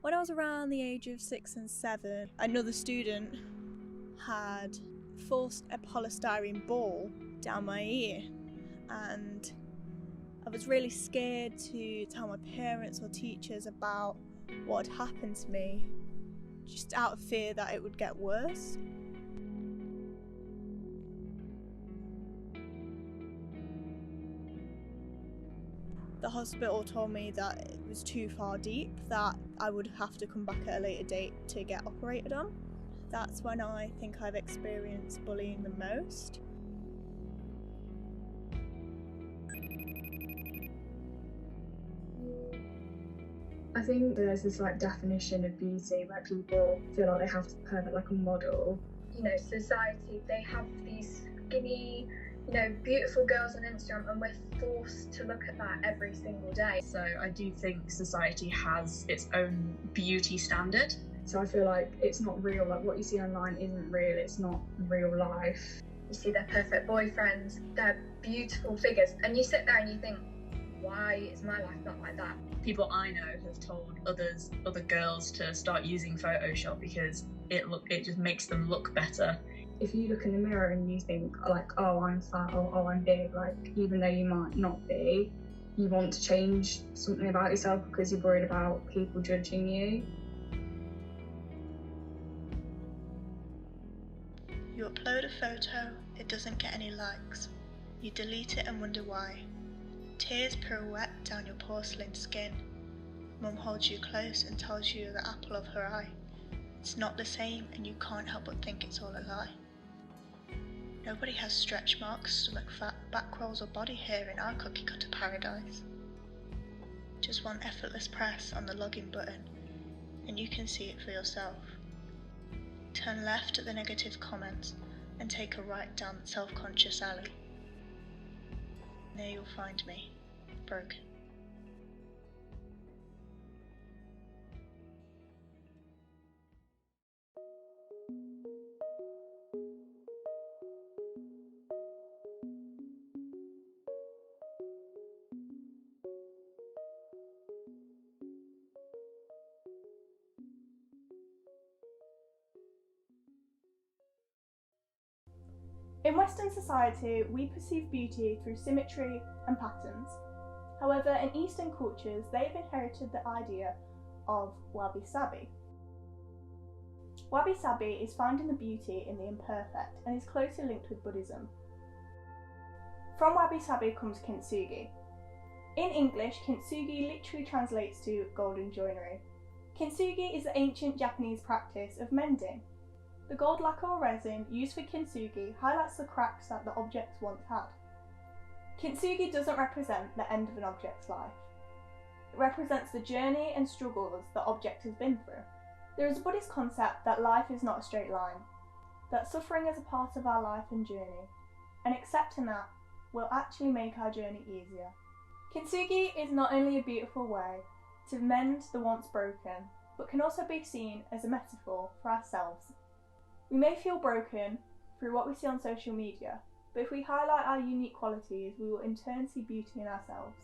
When I was around the age of 6 and 7, another student had forced a polystyrene ball down my ear, and I was really scared to tell my parents or teachers about what had happened to me, just out of fear that it would get worse. The hospital told me that it was too far deep, that I would have to come back at a later date to get operated on. That's when I think I've experienced bullying the most. I think there's this definition of beauty where people feel like they have to be perfect, like a model. Society, they have these skinny, beautiful girls on Instagram, and we're forced to look at that every single day. So I do think society has its own beauty standard. So I feel like it's not real, what you see online isn't real, it's not real life. You see their perfect boyfriends, their beautiful figures, and you sit there and you think, why is my life not like that? People I know have told other girls to start using Photoshop because it just makes them look better. If you look in the mirror and you think oh, I'm fat, or oh, I'm big, even though you might not be, you want to change something about yourself because you're worried about people judging you. You upload a photo, it doesn't get any likes. You delete it and wonder why. Tears pirouette down your porcelain skin. Mum holds you close and tells you you're the apple of her eye. It's not the same and you can't help but think it's all a lie. Nobody has stretch marks, stomach fat, back rolls or body hair in our cookie cutter paradise. Just one effortless press on the login button and you can see it for yourself. Turn left at the negative comments and take a right down the self-conscious alley. There you'll find me, broken. In Western society, we perceive beauty through symmetry and patterns. However, in Eastern cultures, they've inherited the idea of wabi-sabi. Wabi-sabi is finding the beauty in the imperfect and is closely linked with Buddhism. From wabi-sabi comes kintsugi. In English, kintsugi literally translates to golden joinery. Kintsugi is the ancient Japanese practice of mending. The gold lacquer or resin used for kintsugi highlights the cracks that the objects once had. Kintsugi doesn't represent the end of an object's life. It represents the journey and struggles the object has been through. There is a Buddhist concept that life is not a straight line, that suffering is a part of our life and journey, and accepting that will actually make our journey easier. Kintsugi is not only a beautiful way to mend the once broken, but can also be seen as a metaphor for ourselves. We may feel broken through what we see on social media, but if we highlight our unique qualities, we will in turn see beauty in ourselves.